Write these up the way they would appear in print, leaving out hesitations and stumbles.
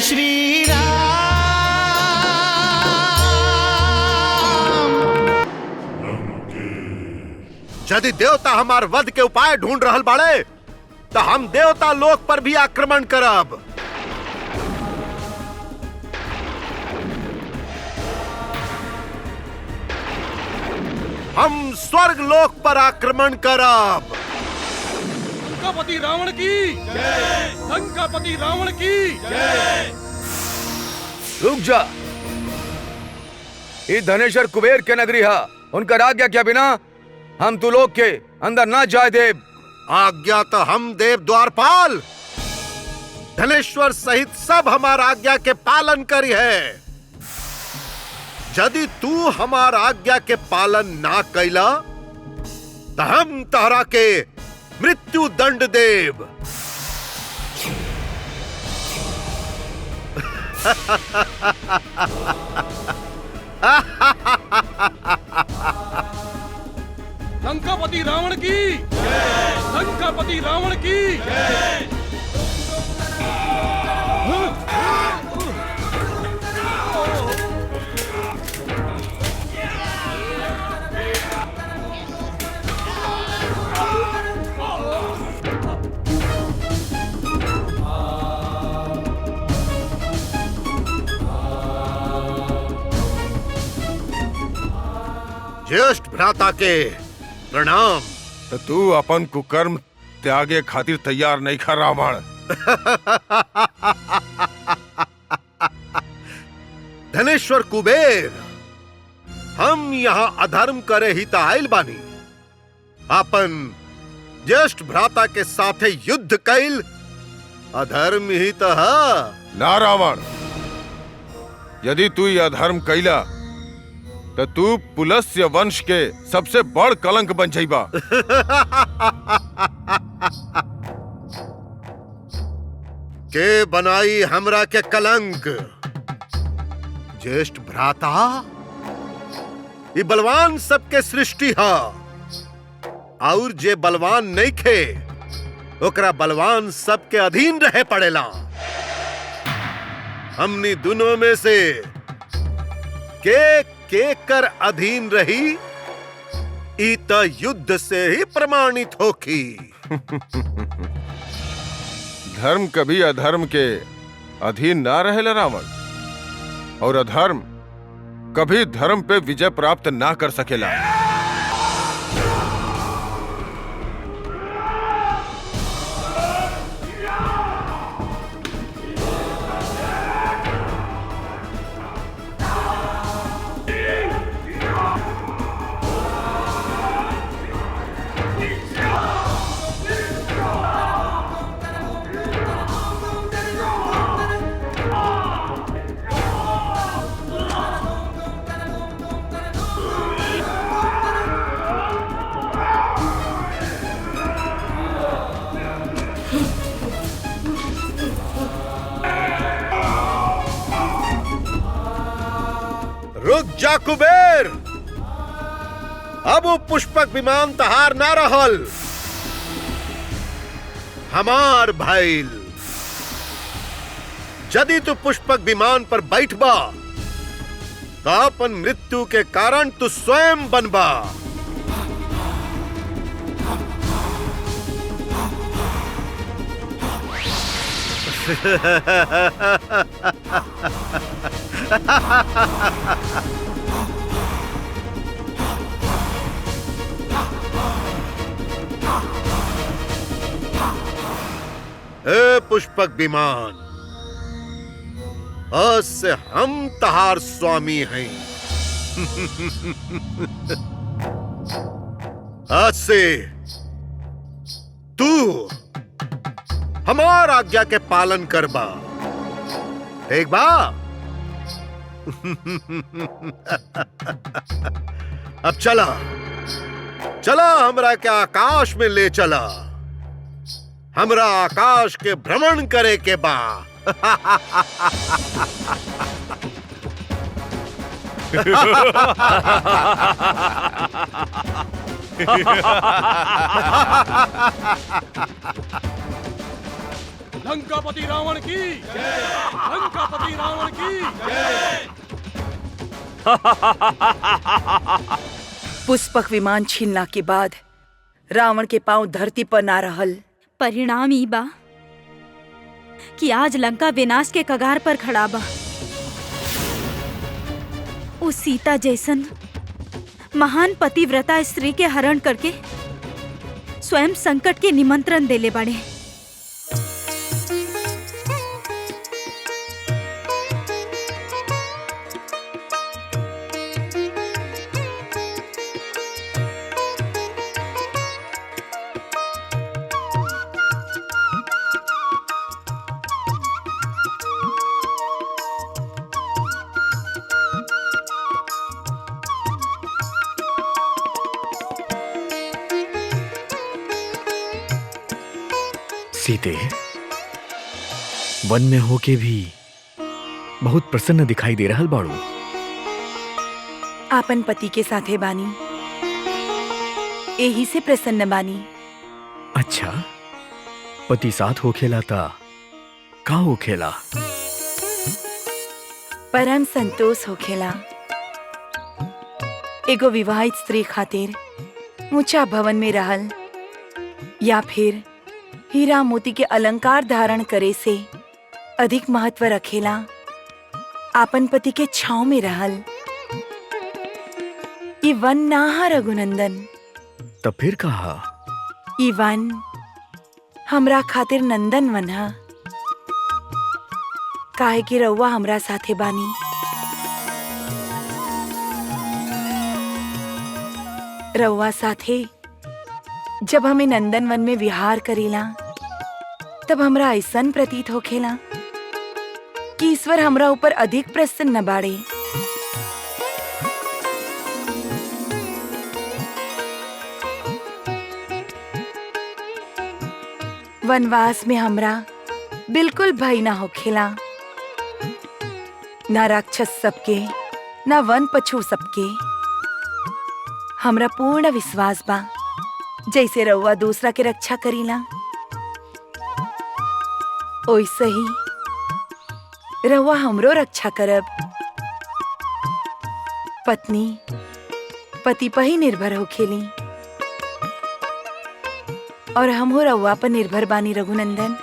श्री राम। यदि देवता हमार वध के उपाय ढूंढ रहल बाड़े तो हम देवता लोक पर भी आक्रमण करब। हम स्वर्ग लोक पर आक्रमण करब। लंकापति रावण की जय। लंकापति रावण की जय। रुक जा, ये धनेश्वर कुबेर के नगरी है, उनका आज्ञा के बिना हम तू लोग के अंदर ना जाए देव। आज्ञा तो हम देव द्वारपाल धनेश्वर सहित सब हमार आज्ञा के पालन करी है। यदि तू हमार आज्ञा के पालन ना कैला तो हम तहरा के मृत्यु दंड देव। लंकापति रावण की जय। लंकापति रावण की जय। ज्येष्ठ भ्राता के प्रणाम। तो तू अपन कुकर्म त्यागे खातिर तैयार नहीं खा रावण। धनेश्वर कुबेर, हम यहाँ अधर्म करे ही तो आयल बानी। अपन ज्येष्ठ भ्राता के साथे युद्ध कैल अधर्म ही तो है। ना रावण, यदि तू ये अधर्म कैला तो तू पुलस्त्य वंश के सबसे बड़ कलंक बन जाइबा। के बनाई हमरा के कलंक? ज्येष्ठ भ्राता, ये बलवान सबके सृष्टि है, और जे बलवान नहीं खे ओकरा बलवान सबके अधीन रहे पड़ेला। हमनी दोनों में से के कर अधीन रही ई त युद्ध से ही प्रमाणित होखी। धर्म कभी अधर्म के अधीन ना रहेला रावण, और अधर्म कभी धर्म पे विजय प्राप्त ना कर सकेला। रुक जा कुबेर, अब वो पुष्पक विमान तहार ना रहल, हमार भाईल। यदि तू पुष्पक विमान पर बैठबा तो अपन मृत्यु के कारण तू स्वयं बनबा। ए पुष्पक विमान, आज से हम तहार स्वामी हैं। आज से तू हमार आज्ञा के पालन करबा, ठीक बा? अब चला चला, हमरा के आकाश में ले चला। हमरा आकाश के भ्रमण करे के बा। लंकापति रावण की जय। लंका लंकापति रावण की जय। पुष्पक विमान छीनला के बाद रावण के पांव धरती पर ना रहल। परिणाम ई बा कि आज लंका विनाश के कगार पर खड़ा बा। उस सीता जैसन महान पतिव्रता स्त्री के हरण करके स्वयं संकट के निमंत्रण देले बाड़े। सीते, वन में होके भी बहुत प्रसन्न दिखाई दे रहल बाड़ू। आपन पति के साथे बानी, यही से प्रसन्न बानी। अच्छा, पति साथ होखेला ता का होखेला? परम संतोष होखेला। एगो विवाहित स्त्री खातिर ऊंचा भवन में रहल या फिर हीरा मोती के अलंकार धारण करे से अधिक महत्व रखेला आपन पति के छांव में रहल। ई वन नाहा रघुनंदन। तब फिर कहा? ई वन हमरा खातिर नंदन वन है, काहे कि रउआ हमरा साथे बानी। रउआ साथे जब हमें नंदन वन में विहार करेला तब हमरा ऐसन प्रतीत होखेला कि ईश्वर हमरा ऊपर अधिक प्रसन्न बाड़े। वनवास में हमरा बिल्कुल भय ना होखेला, ना राक्षस सबके ना वन पशु सबके। हमरा पूर्ण विश्वास बा जैसे रउआ दूसरा के रक्षा करीला ओइसे ही रउआ हमरो रक्षा करब। पत्नी पति पर ही निर्भर होखेली और हमहू रउआ पर निर्भर बानी रघुनंदन,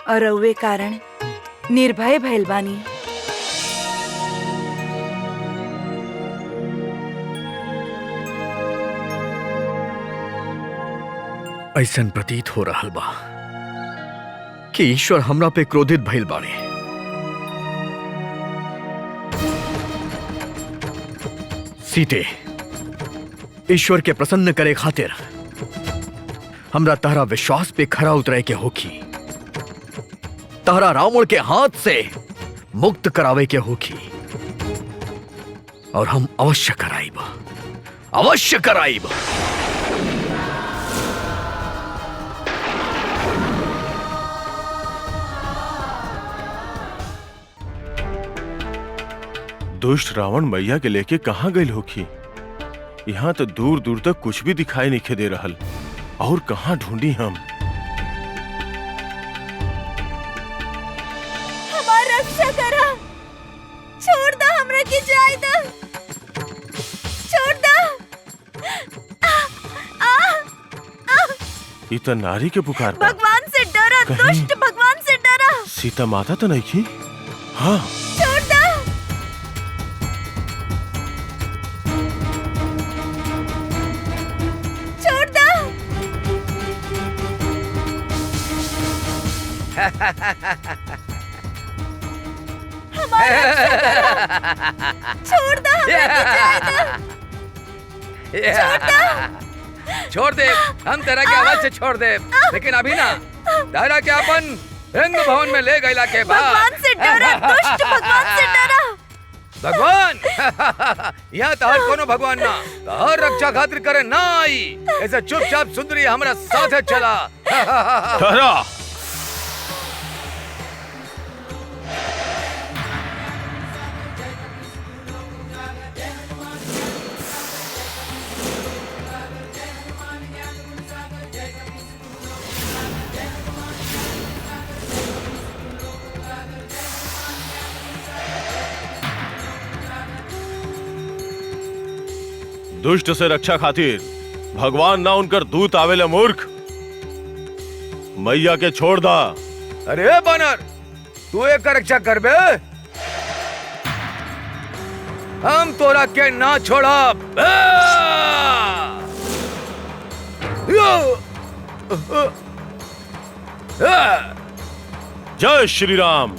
और रउए कारण निर्भय भइल बानी। ऐसन प्रतीत हो रहल बा कि ईश्वर हमरा पे क्रोधित भइल बाड़े। सीते, ईश्वर के प्रसन्न करे खातिर हमरा तहरा विश्वास पे खरा उतरे के होखी। तहरा रावण के हाथ से मुक्त करावे के होखी, और हम अवश्य कराइब, अवश्य कराइब। दुष्ट रावण मैया के लेके कहाँ गई होखी? यहाँ तो दूर दूर तक कुछ भी दिखाई नहीं दे रहल, और कहाँ ढूंढी हम? हमार रक्षा करा, छोड़ दो हमरा के जाए दो, छोड़ दो। ये तो नारी के पुकार बा। भगवान से डरा, दुष्ट भगवान से डरा। सीता माता तो नहीं की? हाँ, छोड़ दो। छोड़ दो। हमारा छोड़ दो, छोड़ दे, हम तेरा के आवाज से छोड़ दे, लेकिन अभी ना तेरा के अपन रंग भवन में ले गईला के बाद भगवान से डरा, दुष्ट भगवान से डरा। भगवान यहाँ तहर कोनो भगवान ना तहर रक्षा खातिर करे ना आई, ऐसे चुपचाप सुंदरी हमरा साथे चला। ठहरा। दुष्ट से रक्षा खातिर भगवान ना उनकर दूत आवेले मूर्ख। मैया के छोड़ दा। अरे बानर, तू एक रक्षा कर बे, हम तोरा के ना छोड़ब। जय श्री राम।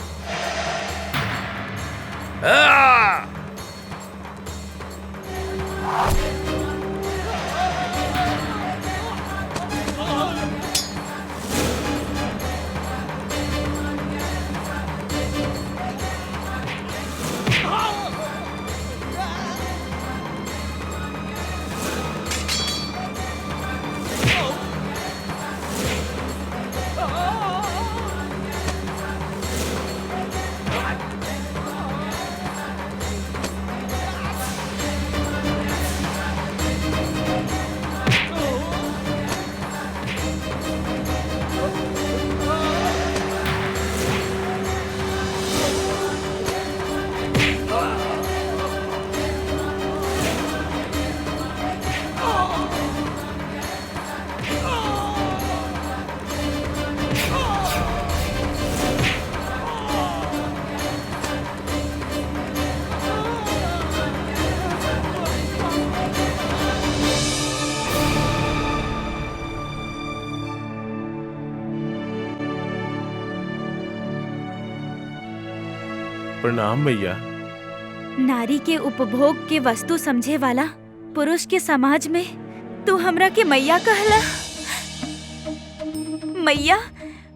प्रणाम मैया। नारी के उपभोग के वस्तु समझे वाला पुरुष के समाज में तू हमरा के मैया कहला। मैया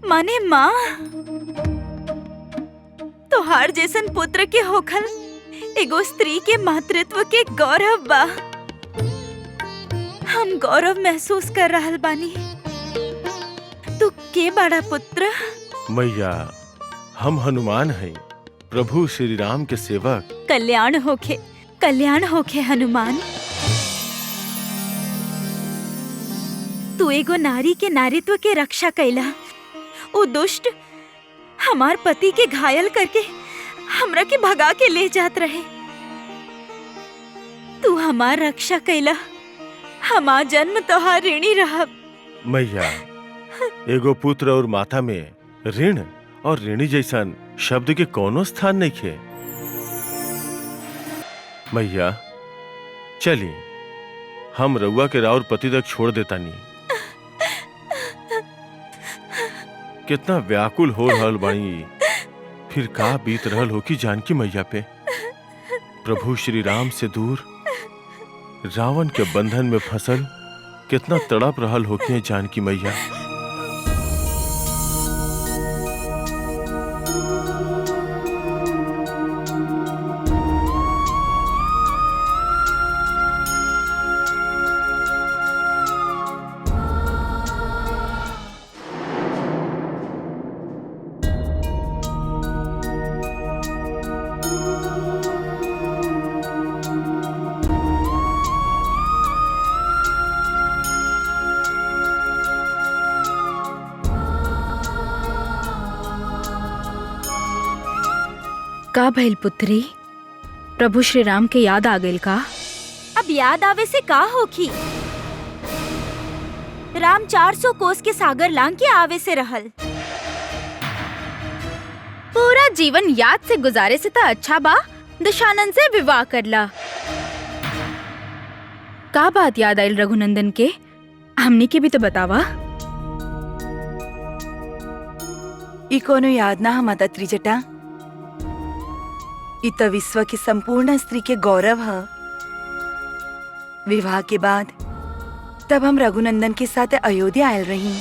माने माँ। तोहार जैसन पुत्र के होखल एगो स्त्री के मातृत्व के गौरव बा। हम गौरव महसूस कर रहल बानी। तू के बड़ा पुत्र? मैया हम हनुमान हैं, प्रभु श्री राम के सेवक। कल्याण होखे हनुमान। तू एगो नारी के नारीत्व के रक्षा कैला। ओ दुष्ट हमार पति के घायल करके हमरा के भगा के ले जात रहे। तू हमार रक्षा कैला। हमार जन्म तोहार ऋणी रहब। मैया एगो पुत्र और माता में ऋण और ऋणी जैसन शब्द के कोनो स्थान नहीं खे। मैया चली हम रउआ के राउर पति तक छोड़ देता नहीं। कितना व्याकुल हो रहल बानी, फिर का बीत रहल हो कि जानकी मैया पे। प्रभु श्री राम से दूर रावण के बंधन में फंसल कितना तड़प रहल हो कि जानकी मैया। का भइल पुत्री? प्रभु श्री राम के याद आ गइल का? अब याद आवे से का होखी? राम 400 कोस के सागर लांग के आवे से रहल। पूरा जीवन याद से गुजारे से तो अच्छा बा दशानन से विवाह करला। का बात याद आइल रघुनंदन के? हमनी के भी तो बतावा। ई कोनो याद ना माता त्रिजटा। ई तो विश्व की संपूर्ण स्त्री के गौरव है। विवाह के बाद तब हम रघुनंदन के साथ अयोध्या आयल रही।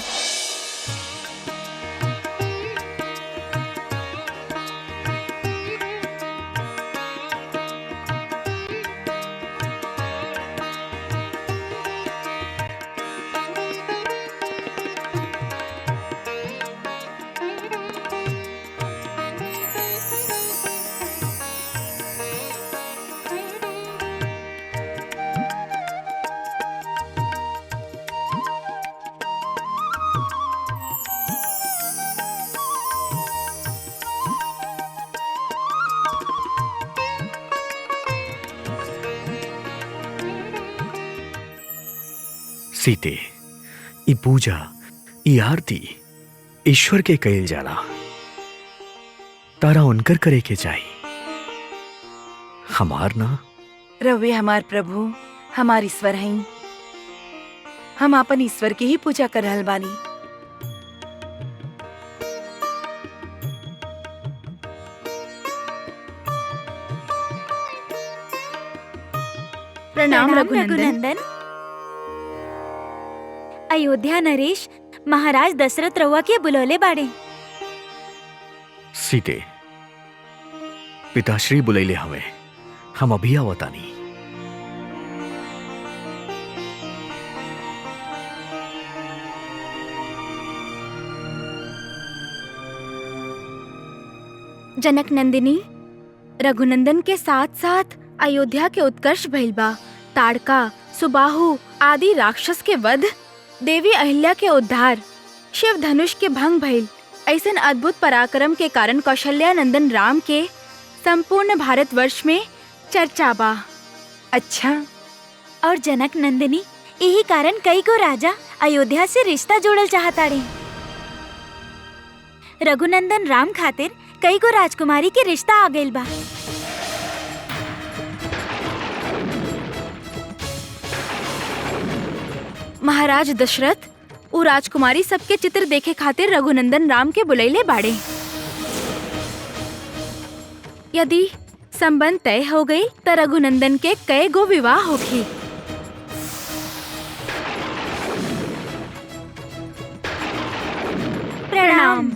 सीते, ई पूजा, ई आरती ईश्वर के कईल जाला, तारा उनकर करे के चाही, हमार ना। रवे हमार प्रभु, हमार ईश्वर हैं। हम अपन ईश्वर की ही पूजा कर रहल बानी। प्रणाम रघुनंदन। अयोध्या नरेश महाराज दशरथ रउआ के बुलौले बाड़े। सीते, पिताश्री बुलैले हवे, हम अभी आवतानी। जनक नंदिनी, रघुनंदन के साथ साथ अयोध्या के उत्कर्ष भइल बा। ताड़का, सुबाहु आदि राक्षस के वध, देवी अहिल्या के उद्धार, शिव धनुष के भंग भइल। ऐसन अद्भुत पराक्रम के कारण कौशल्या नंदन राम के संपूर्ण भारतवर्ष में चर्चा बा। अच्छा, और जनक नंदिनी, यही कारण कई गो राजा अयोध्या से रिश्ता जोड़ल चाहताड़े। रघुनंदन राम खातिर कई गो राजकुमारी के रिश्ता आ गइल बा। महाराज दशरथ उ राजकुमारी सबके चित्र देखे खातिर रघुनंदन राम के बुलैले बाड़े। यदि संबंध तय हो गई त रघुनंदन के कई गो विवाह होगी। प्रणाम।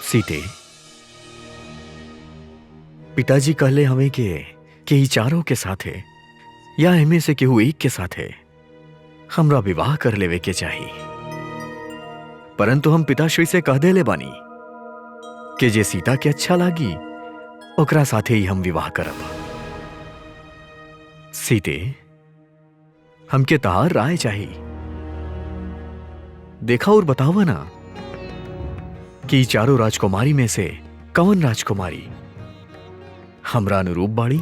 सीते, पिताजी कहले हमें कि ई चारों के साथे या इनमें से केहू एक के साथे हमरा विवाह कर लेवे के चाही। परंतु हम पिताश्री से कह देले बानी कि जे सीता के अच्छा लागी ओकरा साथे ही हम विवाह करब। सीते, हमके तहार राय चाही। देखा और बतावा ना कि चारों राजकुमारी में से कौन राजकुमारी हमरा अनुरूप बाड़ी।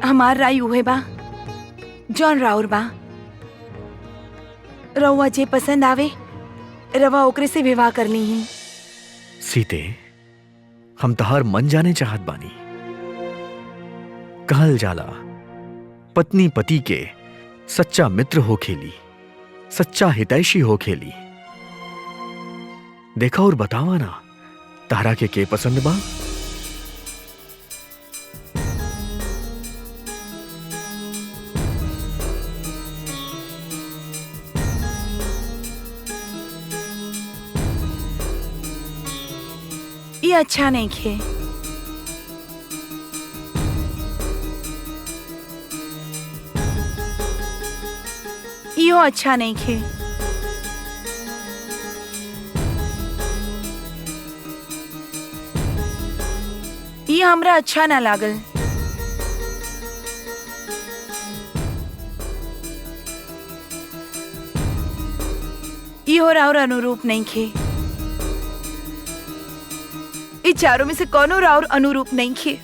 हमार राय उहे बा जौन राउर बा। रउआ जे पसंद आवे रवा ओकरे से विवाह करनी ही। सीते, हम तहार मन जाने चाहत बानी। कहल जाला पत्नी पति के सच्चा मित्र हो खेली, सच्चा हितैषी हो खेली। देखा और बतावा ना तारा के पसंद बा। ये अच्छा नहीं खे। यो अच्छा नहीं खे। ये हमरा अच्छा ना लागल। ये हो राउर अनुरूप नहीं खे। ये चारों में से कौनो राउर अनुरूप नहीं खे।